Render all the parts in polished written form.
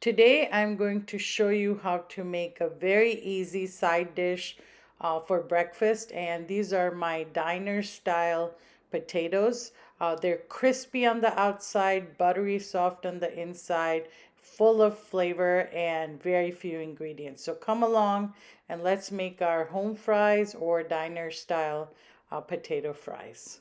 Today I'm going to show you how to make a very easy side dish for breakfast, and these are my diner style potatoes. They're crispy on the outside, buttery soft on the inside, full of flavor and very few ingredients. So come along and let's make our home fries or diner style potato fries.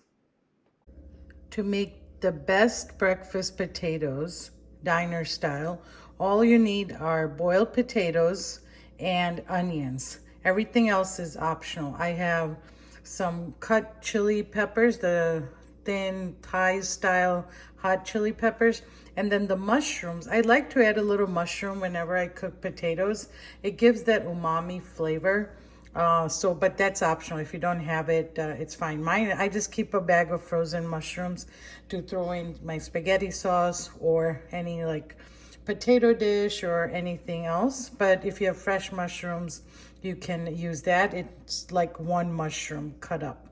To make the best breakfast potatoes, diner style, all you need are boiled potatoes and onions. Everything else is optional. I have some cut chili peppers, the thin Thai style hot chili peppers, and then the mushrooms. I like to add a little mushroom whenever I cook potatoes. It gives that umami flavor. But that's optional. If you don't have it, it's fine. Mine, I just keep a bag of frozen mushrooms to throw in my spaghetti sauce or any like potato dish or anything else. But if you have fresh mushrooms, you can use that. It's like one mushroom cut up.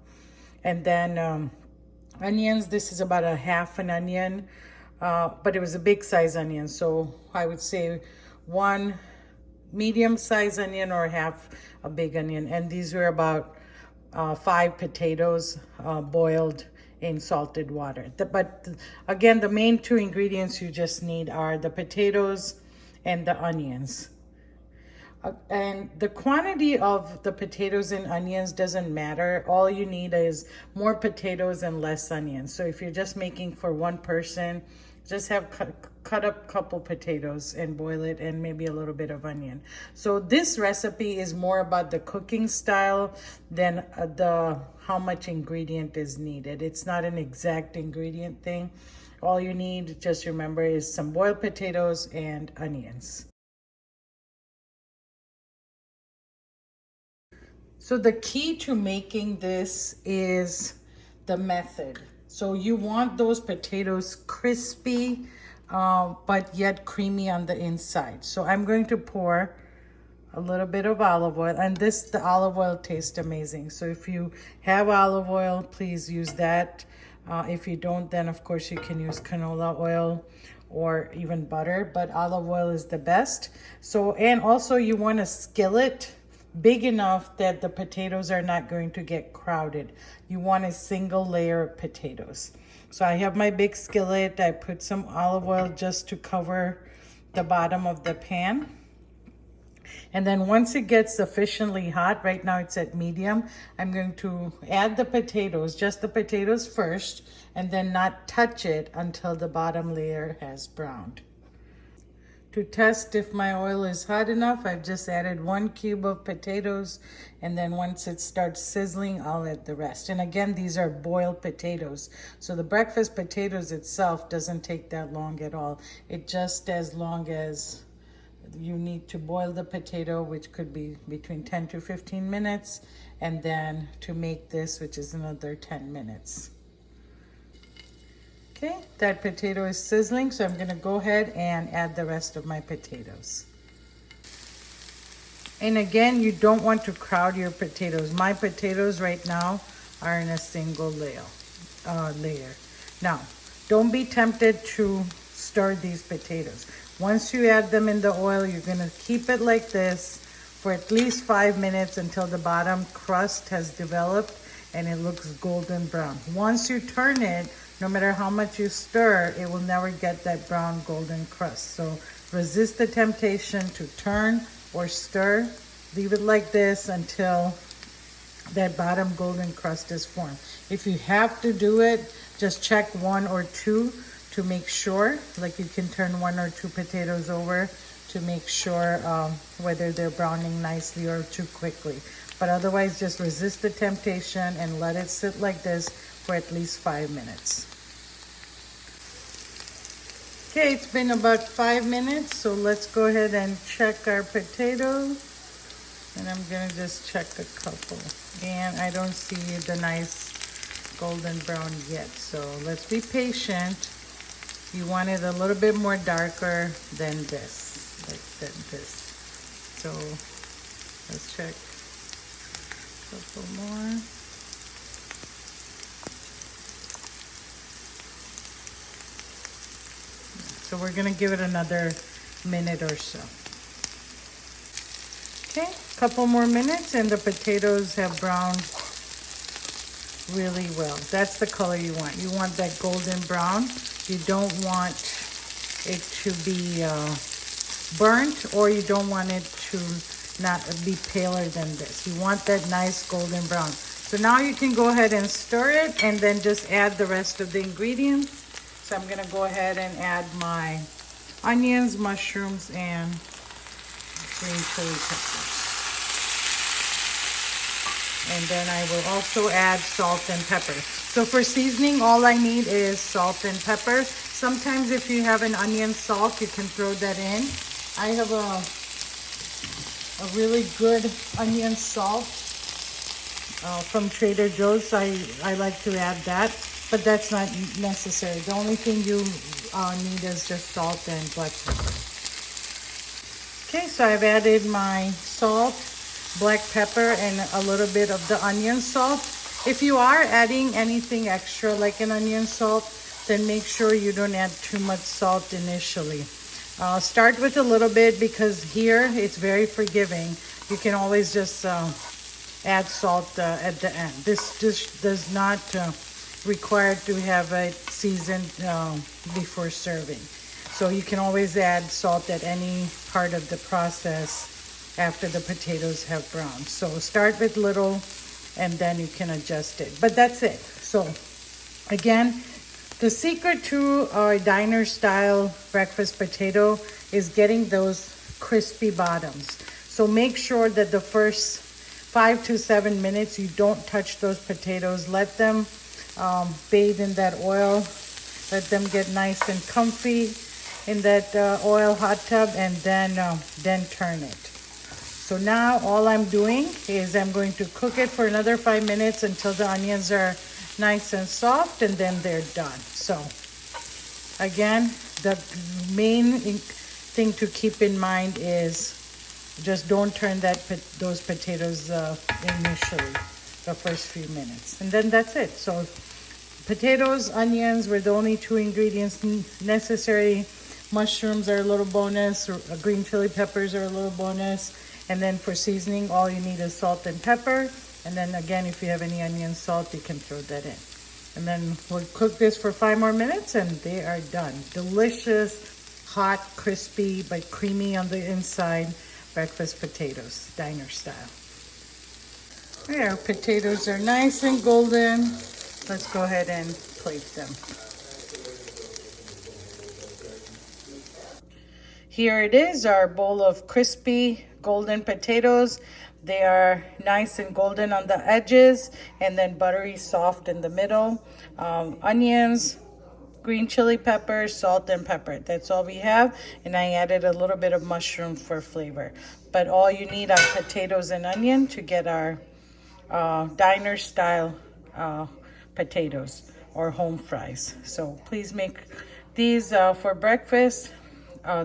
And then onions, this is about a half an onion, but it was a big size onion. So I would say one medium size onion or half a big onion. And these were about 5 potatoes boiled in salted water. But again, the main 2 ingredients you just need are the potatoes and the onions. And the quantity of the potatoes and onions doesn't matter. All you need is more potatoes and less onions. So if you're just making for one person, just have cut up a couple potatoes and boil it, and maybe a little bit of onion. So this recipe is more about the cooking style than the how much ingredient is needed. It's not an exact ingredient thing. All you need, just remember, is some boiled potatoes and onions. So the key to making this is the method. So you want those potatoes crispy, but yet creamy on the inside. So I'm going to pour a little bit of olive oil, and the olive oil tastes amazing. So if you have olive oil, please use that. If you don't, then of course you can use canola oil or even butter, but olive oil is the best. So, and also you want a skillet big enough that the potatoes are not going to get crowded. You want a single layer of potatoes. So I have my big skillet. I put some olive oil just to cover the bottom of the pan. And then once it gets sufficiently hot, right now it's at medium, I'm going to add the potatoes, just the potatoes first, and then not touch it until the bottom layer has browned. To test if my oil is hot enough, I've just added 1 cube of potatoes, and then once it starts sizzling, I'll add the rest. And again, these are boiled potatoes. So the breakfast potatoes itself doesn't take that long at all. It just as long as you need to boil the potato, which could be between 10 to 15 minutes, and then to make this, which is another 10 minutes. Okay, that potato is sizzling, so I'm gonna go ahead and add the rest of my potatoes. And again, you don't want to crowd your potatoes. My potatoes right now are in a single layer. Now, don't be tempted to stir these potatoes. Once you add them in the oil, you're gonna keep it like this for at least 5 minutes until the bottom crust has developed and it looks golden brown. Once you turn it, no matter how much you stir, it will never get that brown golden crust. So resist the temptation to turn or stir. Leave it like this until that bottom golden crust is formed. If you have to do it, just check 1 or 2 to make sure. Like you can turn 1 or 2 potatoes over to make sure whether they're browning nicely or too quickly. But otherwise, just resist the temptation and let it sit like this for at least 5 minutes. Okay, it's been about 5 minutes, so let's go ahead and check our potatoes. And I'm gonna just check a couple. And I don't see the nice golden brown yet, so let's be patient. You want it a little bit more darker than this, this. So let's check a couple more. So we're gonna give it another minute or so. Okay, a couple more minutes and the potatoes have browned really well. That's the color you want. You want that golden brown. You don't want it to be burnt, or you don't want it to not be paler than this. You want that nice golden brown. So now you can go ahead and stir it and then just add the rest of the ingredients. So I'm gonna go ahead and add my onions, mushrooms, and green chili peppers. And then I will also add salt and pepper. So for seasoning, all I need is salt and pepper. Sometimes if you have an onion salt, you can throw that in. I have a really good onion salt from Trader Joe's. I like to add that, but that's not necessary. The only thing you need is just salt and black pepper. Okay, so I've added my salt, black pepper, and a little bit of the onion salt. If you are adding anything extra like an onion salt, then make sure you don't add too much salt initially. Start with a little bit, because here it's very forgiving. You can always just add salt at the end. This dish does not require to have it seasoned before serving. So you can always add salt at any part of the process after the potatoes have browned. So start with little and then you can adjust it. But that's it. So again, the secret to our diner style breakfast potato is getting those crispy bottoms. So make sure that the first 5 to 7 minutes you don't touch those potatoes. Let them bathe in that oil. Let them get nice and comfy in that oil hot tub, and then turn it. So now all I'm doing is I'm going to cook it for another 5 minutes until the onions are nice and soft, and then they're done. So again, the main thing to keep in mind is just don't turn those potatoes initially, the first few minutes. And then that's it. So potatoes, onions were the only 2 ingredients necessary. Mushrooms are a little bonus, or green chili peppers are a little bonus. And then for seasoning, all you need is salt and pepper. And then again, if you have any onion salt, you can throw that in. And then we'll cook this for 5 more minutes and they are done. Delicious, hot, crispy, but creamy on the inside breakfast potatoes, diner style. There, our potatoes are nice and golden. Let's go ahead and plate them. Here it is, our bowl of crispy golden potatoes. They are nice and golden on the edges and then buttery soft in the middle. Onions, green chili peppers, salt and pepper. That's all we have. And I added a little bit of mushroom for flavor. But all you need are potatoes and onion to get our diner style potatoes or home fries. So please make these for breakfast.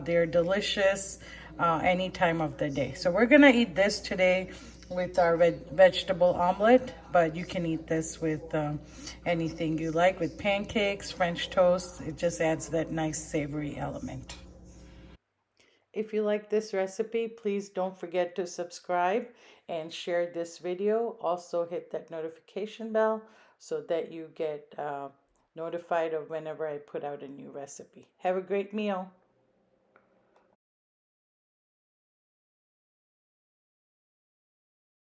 They're delicious any time of the day. So we're gonna eat this today with our vegetable omelet, but you can eat this with anything you like, with pancakes, French toast. It just adds that nice savory element. If you like this recipe, please don't forget to subscribe and share this video. Also hit that notification bell so that you get notified of whenever I put out a new recipe. Have a great meal.